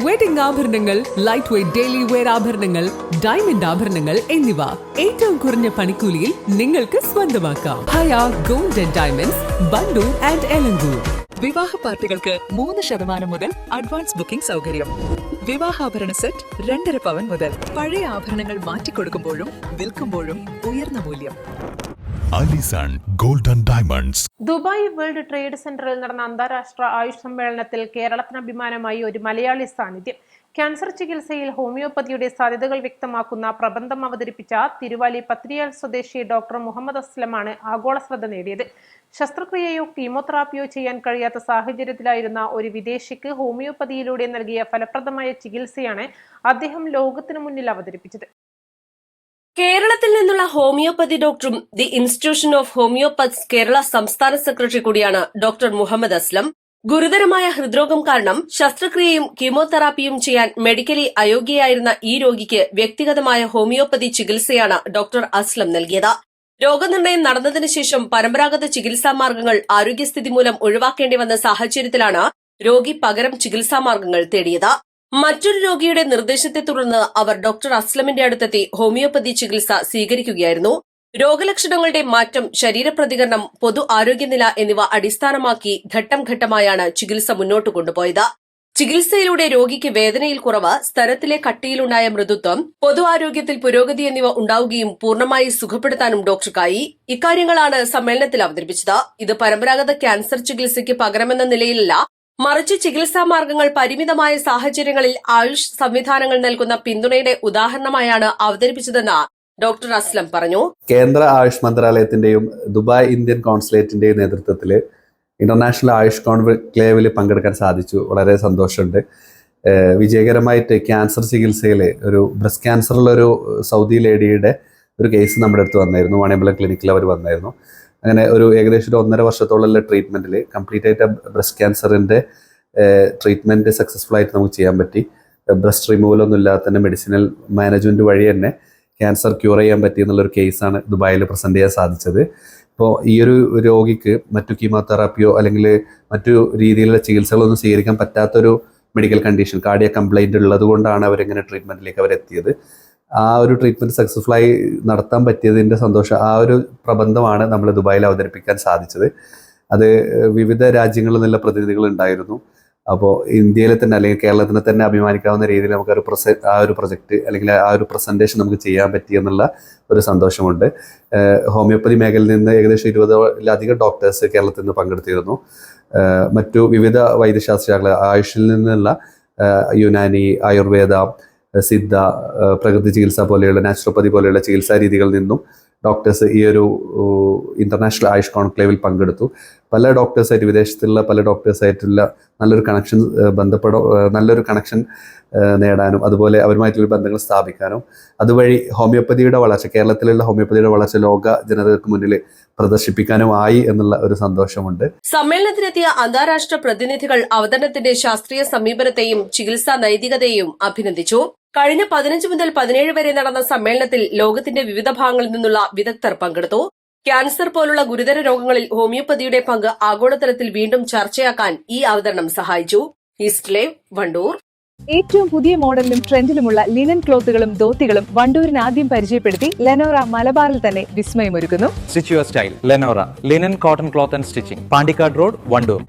Wedding ആഭരണങ്ങൾ, light weight daily wear ആഭരണങ്ങൾ, diamond ആഭരണങ്ങൾ എന്നിവ ഏറ്റവും കുറഞ്ഞ പണിക്കൂലിയിൽ നിങ്ങൾക്ക് സ്വന്തമാക്കാം. Haya gold and diamonds, Wandoor and Elankur. വിവാഹ പാർട്ടികൾക്ക് 3% മുതൽ അഡ്വാൻസ് ബുക്കിംഗ് സൗകര്യം. വിവാഹാഭരണ സെറ്റ് 2.5 പവൻ മുതൽ. പഴയ ആഭരണങ്ങൾ മാറ്റിക്കൊടുക്കുമ്പോഴും വിൽക്കുമ്പോഴും ഉയർന്ന മൂല്യം. Allison gold and diamonds. Dubai world trade സെന്ററിൽ നടന്ന അന്താരാഷ്ട്ര ആയുഷ് സമ്മേളനത്തിൽ കേരളത്തിന് അഭിമാനമായി ഒരു മലയാളി സാന്നിധ്യം. ക്യാൻസർ ചികിത്സയിൽ ഹോമിയോപ്പതിയുടെ സാധ്യതകൾ വ്യക്തമാക്കുന്ന പ്രബന്ധം അവതരിപ്പിച്ച തിരുവാലി പത്രിയാൽ സ്വദേശി ഡോക്ടർ മുഹമ്മദ് അസ്ലമാണ് ആഗോള ശ്രദ്ധ നേടിയത്. ശസ്ത്രക്രിയയോ കീമോതെറാപ്പിയോ ചെയ്യാൻ കഴിയാത്ത സാഹചര്യത്തിലായിരുന്ന ഒരു വിദേശിക്ക് ഹോമിയോപ്പതിയിലൂടെ നൽകിയ ഫലപ്രദമായ ചികിത്സയാണ് അദ്ദേഹം ലോകത്തിനു മുന്നിൽ അവതരിപ്പിച്ചത്. കേരളത്തിൽ നിന്നുള്ള ഹോമിയോപ്പതി ഡോക്ടറും the institution of homeopaths Kerala സംസ്ഥാന സെക്രട്ടറി കൂടിയാണ് ഡോക്ടർ മുഹമ്മദ് അസ്ലം. ഗുരുതരമായ ഹൃദ്രോഗം കാരണം ശസ്ത്രക്രിയയും കീമോതെറാപ്പിയും ചെയ്യാൻ മെഡിക്കലി അയോഗ്യയായിരുന്ന ഈ രോഗിക്ക് വ്യക്തിഗതമായ ഹോമിയോപ്പതി ചികിത്സയാണ് ഡോക്ടർ അസ്ലം നൽകിയത്. രോഗനിർണയം നടന്നതിനു ശേഷം പരമ്പരാഗത ചികിത്സാ മാർഗങ്ങൾ ആരോഗ്യസ്ഥിതി മൂലം ഒഴിവാക്കേണ്ടി വന്ന സാഹചര്യത്തിലാണ് രോഗി പകരം ചികിത്സാ മാർഗങ്ങൾ തേടിയത്. മറ്റൊരു രോഗിയുടെ നിർദ്ദേശത്തെ തുടർന്ന് അവർ ഡോക്ടർ അസ്ലമിന്റെ അടുത്തെത്തി ഹോമിയോപ്പതി ചികിത്സ സ്വീകരിക്കുകയായിരുന്നു. രോഗലക്ഷണങ്ങളുടെ മാറ്റം, ശരീരപ്രതികരണം, പൊതു ആരോഗ്യനില എന്നിവ അടിസ്ഥാനമാക്കി ഘട്ടം ഘട്ടമായാണ് ചികിത്സ മുന്നോട്ട് കൊണ്ടുപോയത്. ചികിത്സയിലൂടെ രോഗിക്ക് വേദനയിൽ കുറവ്, സ്തനത്തിലെ കട്ടിയിലുണ്ടായ മൃദുത്വം, പൊതു ആരോഗ്യത്തിൽ പുരോഗതി എന്നിവ ഉണ്ടാവുകയും പൂർണ്ണമായി സുഖപ്പെടുത്താനും ഡോക്ടർക്കായി. ഇക്കാര്യങ്ങളാണ് സമ്മേളനത്തിൽ അവതരിപ്പിച്ചത്. ഇത് പരമ്പരാഗത ക്യാൻസർ ചികിത്സയ്ക്ക് പകരമെന്ന നിലയിലല്ല, മറിച്ച് ചികിത്സാ മാർഗങ്ങൾ പരിമിതമായ സാഹചര്യങ്ങളിൽ ആയുഷ് സംവിധാനങ്ങൾ നൽകുന്ന പിന്തുണയുടെ ഉദാഹരണമായാണ് അവതരിപ്പിച്ചതെന്ന് ഡോക്ടർ അസ്ലം പറഞ്ഞു. കേന്ദ്ര ആയുഷ് മന്ത്രാലയത്തിന്റെയും ദുബായ് ഇന്ത്യൻ കോൺസുലേറ്റിന്റെയും നേതൃത്വത്തിൽ ഇന്റർനാഷണൽ ആയുഷ് കോൺക്ലേവിൽ പങ്കെടുക്കാൻ സാധിച്ചു. വളരെ സന്തോഷമുണ്ട്. വിജയകരമായിട്ട് ക്യാൻസർ ചികിത്സയിൽ ഒരു ബ്രസ്റ്റ് ക്യാൻസറുള്ളൊരു സൗദി ലേഡിയുടെ ഒരു കേസ് നമ്മുടെ അടുത്ത് വന്നായിരുന്നു. വാണിയമ്പലം ക്ലിനിക്കിൽ അവർ വന്നായിരുന്നു. അങ്ങനെ ഒരു ഏകദേശം 1.5 വർഷത്തോളമുള്ള ട്രീറ്റ്മെൻറ്റിൽ കംപ്ലീറ്റ് ആയിട്ട് ബ്രസ്റ്റ് ക്യാൻസറിൻ്റെ ട്രീറ്റ്മെൻറ്റ് സക്സസ്ഫുൾ ആയിട്ട് നമുക്ക് ചെയ്യാൻ പറ്റി. ബ്രസ്റ്റ് റിമൂവലൊന്നും ഇല്ലാതെ തന്നെ മെഡിസിനൽ മാനേജ്മെൻറ്റ് വഴി തന്നെ ക്യാൻസർ ക്യൂർ ചെയ്യാൻ പറ്റി എന്നുള്ളൊരു കേസാണ് ദുബായിൽ പ്രസൻറ്റ് ചെയ്യാൻ സാധിച്ചത്. ഇപ്പോൾ ഈ ഒരു രോഗിക്ക് മറ്റു കീമോതെറാപ്പിയോ അല്ലെങ്കിൽ മറ്റു രീതിയിലുള്ള ചികിത്സകളൊന്നും സ്വീകരിക്കാൻ പറ്റാത്തൊരു മെഡിക്കൽ കണ്ടീഷൻ, കാർഡിയക് കംപ്ലൈൻറ്റ് ഉള്ളത് കൊണ്ടാണ് അവരിങ്ങനെ ട്രീറ്റ്മെൻറ്റിലേക്ക് അവരെത്തിയത്. ആ ഒരു ട്രീറ്റ്മെൻറ്റ് സക്സസ്ഫുള്ളായി നടത്താൻ പറ്റിയതിൻ്റെ സന്തോഷം, ആ ഒരു പ്രബന്ധമാണ് നമ്മൾ ദുബായിൽ അവതരിപ്പിക്കാൻ സാധിച്ചത്. അത് വിവിധ രാജ്യങ്ങളിൽ നിന്നുള്ള പ്രതിനിധികൾ ഉണ്ടായിരുന്നു. അപ്പോൾ ഇന്ത്യയിലെ തന്നെ അല്ലെങ്കിൽ കേരളത്തിനെ തന്നെ അഭിമാനിക്കാവുന്ന രീതിയിൽ നമുക്ക് ആ ഒരു പ്രൊജക്റ്റ് അല്ലെങ്കിൽ ആ ഒരു പ്രസൻറ്റേഷൻ നമുക്ക് ചെയ്യാൻ പറ്റിയെന്നുള്ള ഒരു സന്തോഷമുണ്ട്. ഹോമിയോപ്പതി മേഖലയിൽ നിന്ന് ഏകദേശം 20-ലധികം ഡോക്ടേഴ്സ് കേരളത്തിൽ നിന്ന് പങ്കെടുത്തിരുന്നു. മറ്റു വിവിധ വൈദ്യശാസ്ത്രശാഖകൾ, ആയുഷിൽ നിന്നുള്ള യുനാനി, ആയുർവേദ, സിദ്ധ, പ്രകൃതി ചികിത്സ പോലെയുള്ള, നാച്ചുറോപ്പതി പോലെയുള്ള ചികിത്സാ രീതികളിൽ നിന്നും ഡോക്ടേഴ്സ് ഈ ഒരു ഇന്റർനാഷണൽ ആയുഷ് കോൺക്ലേവിൽ പങ്കെടുത്തു. പല ഡോക്ടേഴ്സായിട്ട്, വിദേശത്തുള്ള പല ഡോക്ടേഴ്സായിട്ടുള്ള നല്ലൊരു കണക്ഷൻ നേടാനും അതുപോലെ അവരുമായിട്ടുള്ള ബന്ധങ്ങൾ സ്ഥാപിക്കാനും അതുവഴി ഹോമിയോപ്പതിയുടെ വളർച്ച, കേരളത്തിലുള്ള ഹോമിയോപ്പതിയുടെ വളർച്ച ലോക ജനതയ്ക്ക് മുന്നിൽ പ്രദർശിപ്പിക്കാനും ആയി എന്നുള്ള ഒരു സന്തോഷമുണ്ട്. സമ്മേളനത്തിനെത്തിയ അന്താരാഷ്ട്ര പ്രതിനിധികൾ അവതരണത്തിന്റെ ശാസ്ത്രീയ സമീപനത്തെയും ചികിത്സാ നൈതികതയെയും അഭിനന്ദിച്ചു. കഴിഞ്ഞ 15 മുതൽ 17 വരെ നടന്ന സമ്മേളനത്തിൽ ലോകത്തിന്റെ വിവിധ ഭാഗങ്ങളിൽ നിന്നുള്ള വിദഗ്ധർ പങ്കെടുത്തു. ക്യാൻസർ പോലുള്ള ഗുരുതര രോഗങ്ങളിൽ ഹോമിയോപ്പതിയുടെ പങ്ക് ആഗോളതലത്തിൽ വീണ്ടും ചർച്ചയാക്കാൻ ഈ അവതരണം സഹായിച്ചു. East live, Wandoor. ഏറ്റവും പുതിയ മോഡലിലും ട്രെൻഡിലുമുള്ള ലിനൻ ക്ലോത്തുകളും ധോത്തികളും വണ്ടൂരിന് ആദ്യം പരിചയപ്പെടുത്തി ലെനോറ മലബാറിൽ തന്നെ വിസ്മയമൊരുക്കുന്നു. Stitch your style Lenora linen cotton cloth and stitching, Pandikkad road, Wandoor.